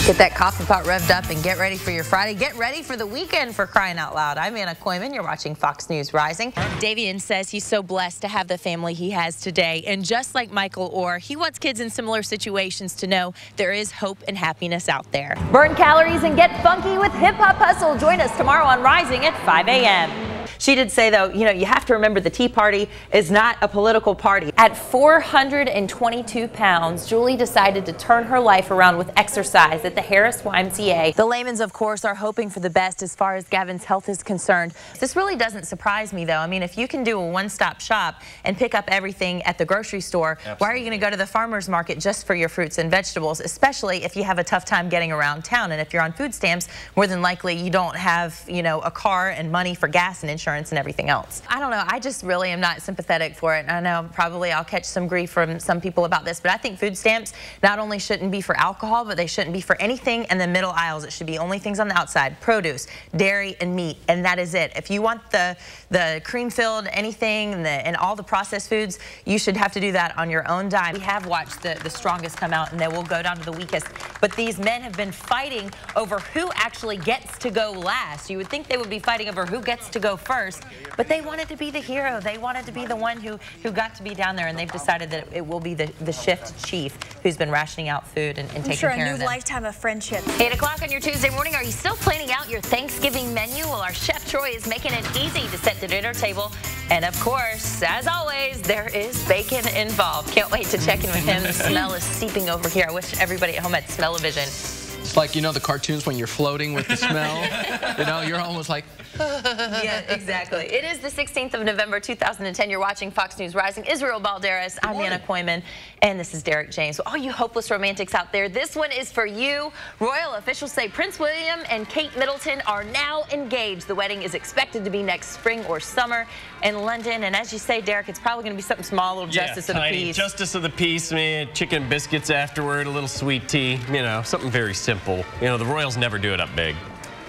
Get that coffee pot revved up and get ready for your Friday. Get ready for the weekend, for crying out loud. I'm Anna Kooiman. You're watching Fox News Rising. Davian says he's so blessed to have the family he has today. And just like Michael Orr, he wants kids in similar situations to know there is hope and happiness out there. Burn calories and get funky with Hip Hop Hustle. Join us tomorrow on Rising at 5 a.m. She did say, though, you have to remember the Tea Party is not a political party. At 422 pounds, Julie decided to turn her life around with exercise at the Harris YMCA. The Lamans, of course, are hoping for the best as far as Gavin's health is concerned. This really doesn't surprise me, though. I mean, if you can do a one-stop shop and pick up everything at the grocery store, absolutely, why are you going to go to the farmer's market just for your fruits and vegetables, especially if you have a tough time getting around town? And if you're on food stamps, more than likely you don't have, a car and money for gas and insurance and everything else. I don't know. I just really am not sympathetic for it. And I know probably I'll catch some grief from some people about this, but I think food stamps not only shouldn't be for alcohol, but they shouldn't be for anything in the middle aisles. It should be only things on the outside: produce, dairy, and meat, and that is it. If you want the cream-filled anything and all the processed foods, you should have to do that on your own dime. We have watched the strongest come out, and they will go down to the weakest. But these men have been fighting over who actually gets to go last. You would think they would be fighting over who gets to go first, but they wanted to be the hero. They wanted to be the one who got to be down there, and they've decided that it will be the shift chief who's been rationing out food and taking care of them. A new lifetime of friendship. 8 o'clock on your Tuesday morning. Are you still planning out your Thanksgiving menu? Well, our chef Troy is making it easy to set the dinner table. And of course, as always, there is bacon involved. Can't wait to check in with him. The smell is seeping over here. I wish everybody at home had smell-o-vision. It's like, the cartoons when you're floating with the smell. You're almost like... Yeah, exactly. It is the 16th of November, 2010. You're watching Fox News Rising. Israel Balderas. I'm Anna Kooiman, and this is Derek James. All you hopeless romantics out there, this one is for you. Royal officials say Prince William and Kate Middleton are now engaged. The wedding is expected to be next spring or summer in London. And as you say, Derek, it's probably going to be something small, a little justice of the peace. Justice of the peace, man. Chicken biscuits afterward, a little sweet tea. Something very simple. The Royals never do it up big.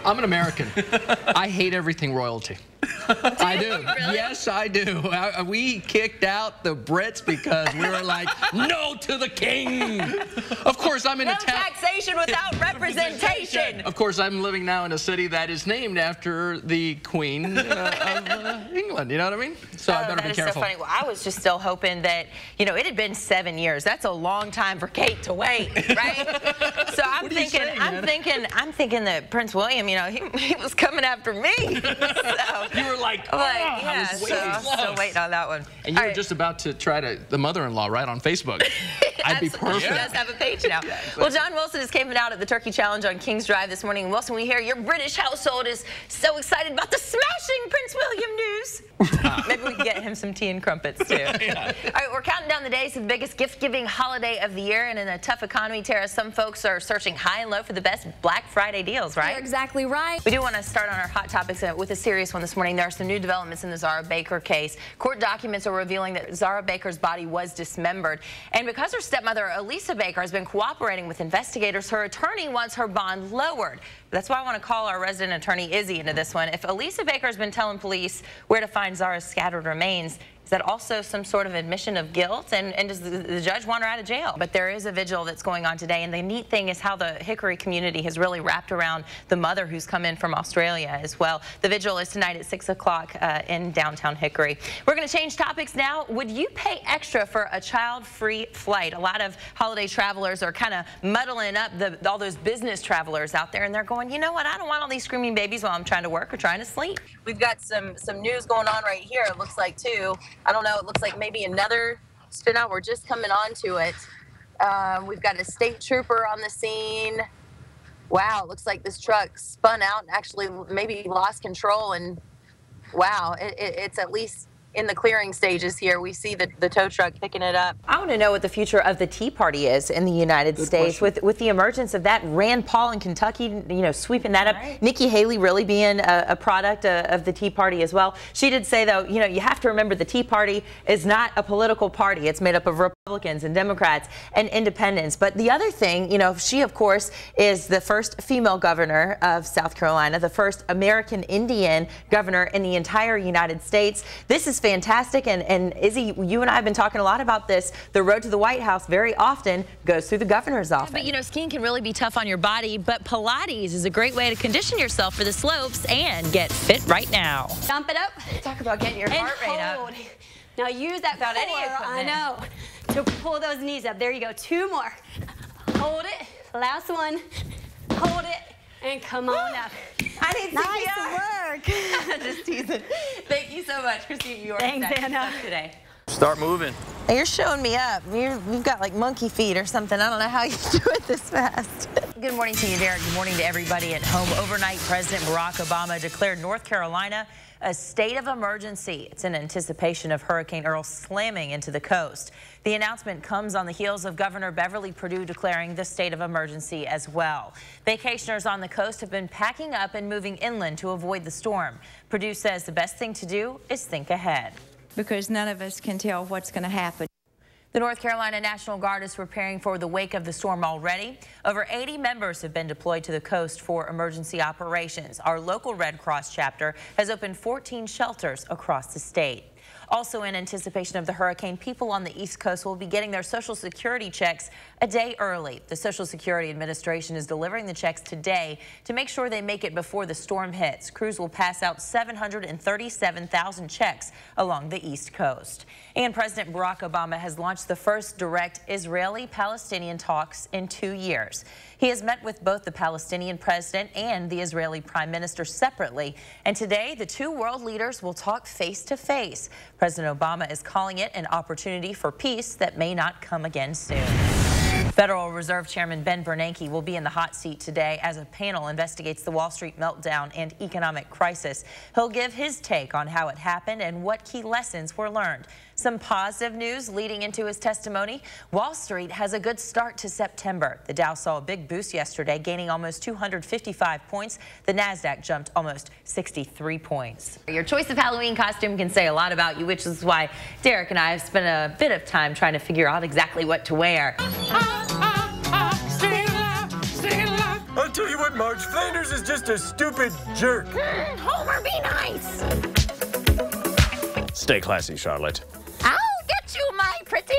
I'm an American. I hate everything royalty. I do. Really? Yes, I do. We kicked out the Brits because we were like, no to the king. Of course, I'm in no a town. taxation without representation. Of course, I'm living now in a city that is named after the Queen of England. You know what I mean? So I better be careful. That is so funny. Well, I was just still hoping that, it had been 7 years. That's a long time for Kate to wait, right? So I'm thinking that Prince William, he was coming after me. So. You were like, yeah, I was still waiting on that one. And you were just about to try the mother-in-law, right, on Facebook. I'd be perfect. She does have a page now. Yeah, exactly. Well, John Wilson is camping out at the Turkey Challenge on Kings Drive this morning. Wilson, we hear your British household is so excited about the smashing Prince William news. Maybe we can get him some tea and crumpets, too. Yeah. All right, we're counting down the days to the biggest gift-giving holiday of the year. And in a tough economy, Tara, some folks are searching high and low for the best Black Friday deals, right? You're exactly right. We do want to start on our hot topics with a serious one this morning. There are some new developments in the Zara Baker case. Court documents are revealing that Zara Baker's body was dismembered. And because her stepmother, Elisa Baker, has been cooperating with investigators, her attorney wants her bond lowered. That's why I want to call our resident attorney, Izzy, into this one. If Elisa Baker has been telling police where to find Zara's scattered remains, is that also some sort of admission of guilt? And does the judge want her out of jail? But there is a vigil that's going on today. And the neat thing is how the Hickory community has really wrapped around the mother who's come in from Australia as well. The vigil is tonight at 6 o'clock in downtown Hickory. We're going to change topics now. Would you pay extra for a child-free flight? A lot of holiday travelers are kind of muddling up all those business travelers out there. And they're going, you know what? I don't want all these screaming babies while I'm trying to work or trying to sleep. We've got some news going on right here, it looks like, too. I don't know, it looks like maybe another spin out. We're just coming on to it. We've got a state trooper on the scene. Wow, it looks like this truck spun out and actually maybe lost control. And wow, it's at least in the clearing stages here. We see the tow truck picking it up. I want to know what the future of the Tea Party is in the United States with the emergence of that. Rand Paul in Kentucky, sweeping that up. Right. Nikki Haley really being a product of the Tea Party as well. She did say, though, you have to remember the Tea Party is not a political party. It's made up of Republicans and Democrats and independents. But the other thing, she, of course, is the first female governor of South Carolina, the first American Indian governor in the entire United States. This is fantastic. And Izzy, you and I have been talking a lot about this. The road to the White House very often goes through the governor's office. But you know, skiing can really be tough on your body, but Pilates is a great way to condition yourself for the slopes and get fit right now. Jump it up. Talk about getting your heart rate up. Now use that Without any core, I equipment. know, to pull those knees up. There you go. 2 more. Hold it. Last one. Hold it. And come on up. I need Nice work. Just teasing. Thank you so much, Christine. You are Thanks, next Anna. up today. Start moving. Hey, you're showing me up. You've got like monkey feet or something. I don't know how you do it this fast. Good morning to you, Derek. Good morning to everybody at home. Overnight, President Barack Obama declared North Carolina a state of emergency. It's in anticipation of Hurricane Earl slamming into the coast. The announcement comes on the heels of Governor Beverly Perdue declaring the state of emergency as well. Vacationers on the coast have been packing up and moving inland to avoid the storm. Perdue says the best thing to do is think ahead, because none of us can tell what's going to happen. The North Carolina National Guard is preparing for the wake of the storm already. Over 80 members have been deployed to the coast for emergency operations. Our local Red Cross chapter has opened 14 shelters across the state. Also in anticipation of the hurricane, people on the East Coast will be getting their Social Security checks a day early. The Social Security Administration is delivering the checks today to make sure they make it before the storm hits. Crews will pass out 737,000 checks along the East Coast. And President Barack Obama has launched the first direct Israeli-Palestinian talks in 2 years. He has met with both the Palestinian president and the Israeli prime minister separately. And today, the two world leaders will talk face to face. President Obama is calling it an opportunity for peace that may not come again soon. Federal Reserve Chairman Ben Bernanke will be in the hot seat today as a panel investigates the Wall Street meltdown and economic crisis. He'll give his take on how it happened and what key lessons were learned. Some positive news leading into his testimony. Wall Street has a good start to September. The Dow saw a big boost yesterday, gaining almost 255 points. The Nasdaq jumped almost 63 points. Your choice of Halloween costume can say a lot about you, which is why Derek and I have spent a bit of time trying to figure out exactly what to wear. I'll tell you what, Marge, Flanders is just a stupid jerk. Homer, be nice. Stay classy, Charlotte. I'll get you, my pretty.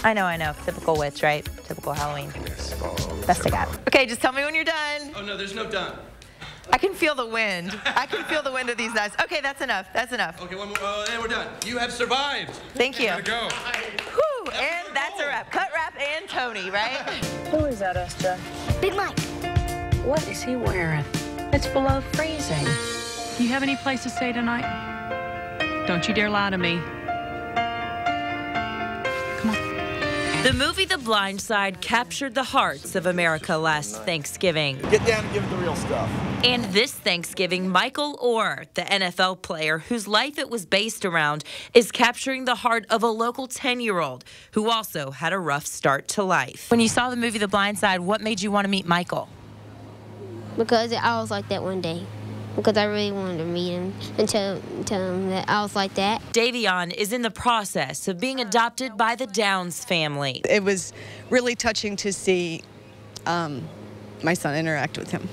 I know. Typical witch, right? Typical Halloween. Best I got. Okay, just tell me when you're done. Oh, no, there's no done. I can feel the wind. I can feel the wind of these knives. Okay, that's enough. That's enough. Okay, one more, and we're done. You have survived. Thank you. Gotta go. Whew, and that's a wrap. Cut, wrap, and Tony, right? Who is that, Esther? Big Mike. What is he wearing? It's below freezing. You have any place to stay tonight? Don't you dare lie to me. Come on. The movie The Blind Side captured the hearts of America last Thanksgiving. Get down and give it the real stuff. And this Thanksgiving, Michael Orr, the NFL player whose life it was based around, is capturing the heart of a local 10-year-old who also had a rough start to life. When you saw the movie The Blind Side, what made you want to meet Michael? Because I was like that one day. Because I really wanted to meet him and tell him that I was like that. Davion is in the process of being adopted by the Downs family. It was really touching to see my son interact with him.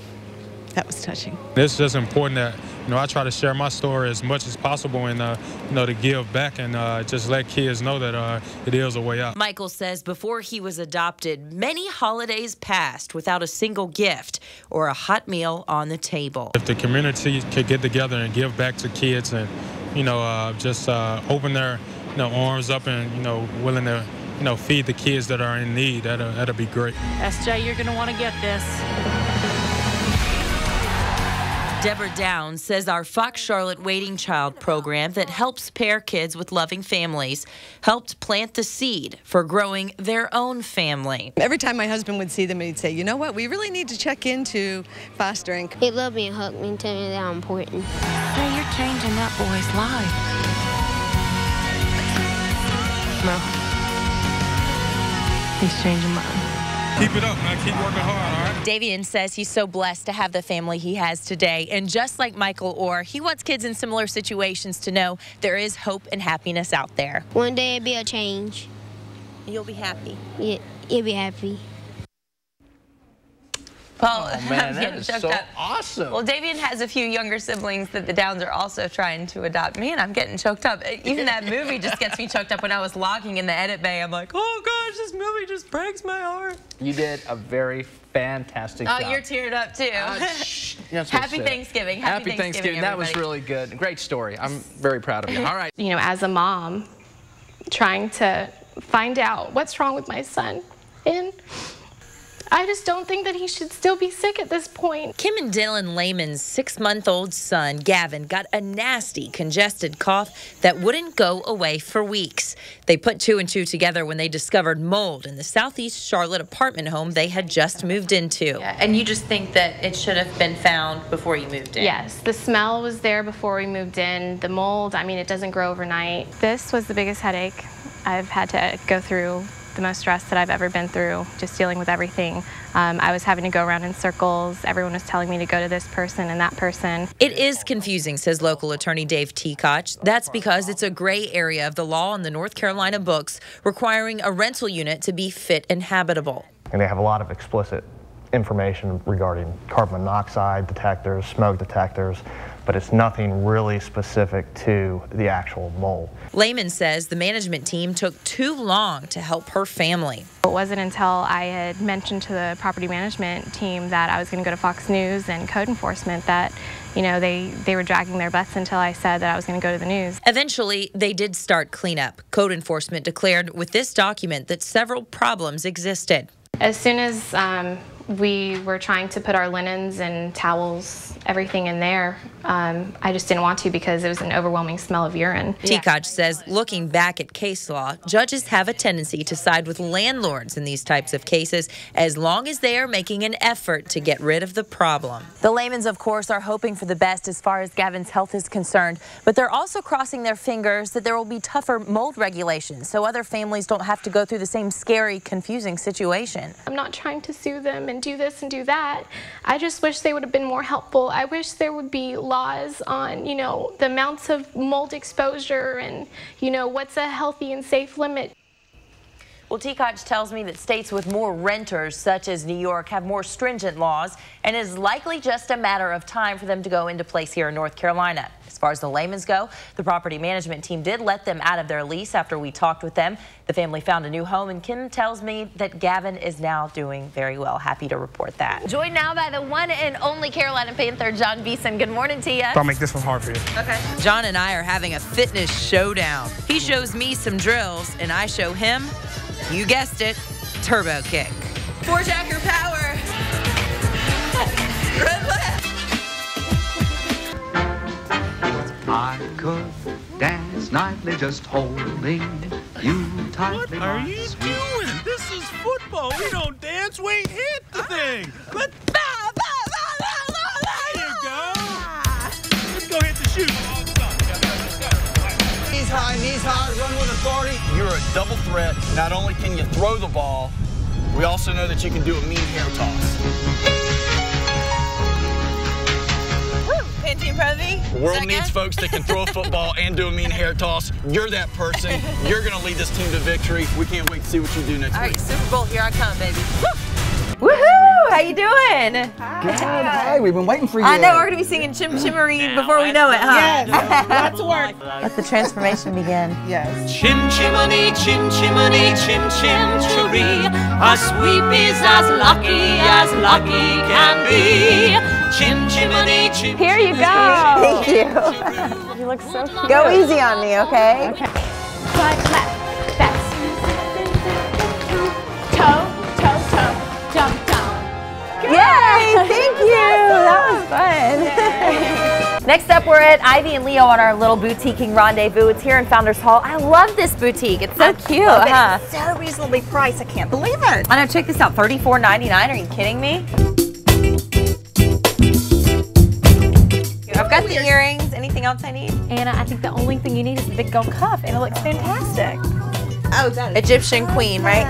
That was touching. It's just important that, I try to share my story as much as possible and, to give back and just let kids know that it is a way out. Michael says before he was adopted, many holidays passed without a single gift or a hot meal on the table. If the community could get together and give back to kids and, just open their, arms up and, willing to, feed the kids that are in need, that'll be great. SJ, you're going to want to get this. Deborah Downs says our Fox Charlotte Waiting Child program that helps pair kids with loving families helped plant the seed for growing their own family. Every time my husband would see them, he'd say, you know what, we really need to check into fostering. He loved me and hugged me and told me that I'm important. Hey, you're changing that boy's life. No. He's changing mine. Keep it up, man. Keep working hard, all right? Davion says he's so blessed to have the family he has today. And just like Michael Orr, he wants kids in similar situations to know there is hope and happiness out there. One day it'll be a change. You'll be happy. Yeah, you'll be happy. Well, Oh, man, I'm that getting is choked so up. awesome. Well, Davian has a few younger siblings that the Downs are also trying to adopt. Man, I'm getting choked up. Even that movie just gets me choked up. When I was logging in the edit bay, I'm like, oh gosh, this movie just breaks my heart. You did a very fantastic job. Oh, you're teared up too. Happy Thanksgiving. Happy Thanksgiving. That was really good. Great story. I'm very proud of you. All right. You know, as a mom, trying to find out what's wrong with my son. And I just don't think that he should still be sick at this point. Kim and Dylan Lehman's 6-month-old son, Gavin, got a nasty congested cough that wouldn't go away for weeks. They put 2 and 2 together when they discovered mold in the Southeast Charlotte apartment home they had just moved into. Yeah, and you just think that it should have been found before you moved in? Yes, the smell was there before we moved in. The mold, I mean, it doesn't grow overnight. This was the biggest headache I've had to go through. The most stress that I've ever been through, just dealing with everything. I was having to go around in circles. Everyone was telling me to go to this person and that person. It is confusing, says local attorney Dave Teacock. That's because it's a gray area of the law on the North Carolina books requiring a rental unit to be fit and habitable. And they have a lot of explicit information regarding carbon monoxide detectors, smoke detectors, but it's nothing really specific to the actual mold. Lehman says the management team took too long to help her family. It wasn't until I had mentioned to the property management team that I was going to go to Fox News and code enforcement that, you know, they were dragging their butts until I said that I was going to go to the news. Eventually, they did start cleanup. Code enforcement declared with this document that several problems existed. As soon as we were trying to put our linens and towels, everything in there, I just didn't want to because it was an overwhelming smell of urine. Teacock says looking back at case law, judges have a tendency to side with landlords in these types of cases as long as they are making an effort to get rid of the problem. The Lehmans, of course, are hoping for the best as far as Gavin's health is concerned, but they're also crossing their fingers that there will be tougher mold regulations so other families don't have to go through the same scary, confusing situation. I'm not trying to sue them and do this and do that. I just wish they would have been more helpful. I wish there would be laws on, you know, the amounts of mold exposure and, you know, what's a healthy and safe limit. Well, Teacock tells me that states with more renters, such as New York, have more stringent laws, and it is likely just a matter of time for them to go into place here in North Carolina. As far as the Lehmans go, the property management team did let them out of their lease after we talked with them. The family found a new home, and Kim tells me that Gavin is now doing very well. Happy to report that. Joined now by the one and only Carolina Panther, John Beeson. Good morning to you. I'll make this one hard for you. Okay. John and I are having a fitness showdown. He shows me some drills, and I show him, you guessed it, turbo kick. Four-jack your power. Red left. I could dance nightly just holding you tightly. What are you doing? This is football. We don't dance. We hit the thing. There you go. Let's go hit the shoot. Knees high, run with authority. You're a double threat. Not only can you throw the ball, we also know that you can do a mean hair toss. Pantene Pro V. The world needs folks that can throw a football and do a mean hair toss. You're that person. You're going to lead this team to victory. We can't wait to see what you do next week. All right, Super Bowl, here I come, baby. Woohoo! How you doing? Good. Hi, we've been waiting for you. I know, we're going to be singing Chim Chimmery before we know it, huh? Yes, lots of work. Let the transformation begin. Yes. Chim chimney, chim chimney, chim chim chiree. A sweep is as lucky can be. Chim chimney, chim. Here you go. Thank you. You look so cute. Go easy on me, okay? Okay. Right, left, fast. Toe, jump down. Yay! Thank you. That was fun. Next up, we're at Ivy and Leo on our little boutiquing rendezvous. It's here in Founders Hall. I love this boutique. It's so cute, huh? It's so reasonably priced. I can't believe it. I know. Check this out. $34.99. Are you kidding me? I've got the earrings. Anything else I need? Anna, I think the only thing you need is the big gold cuff, and it looks fantastic. Oh, that is Egyptian queen, right?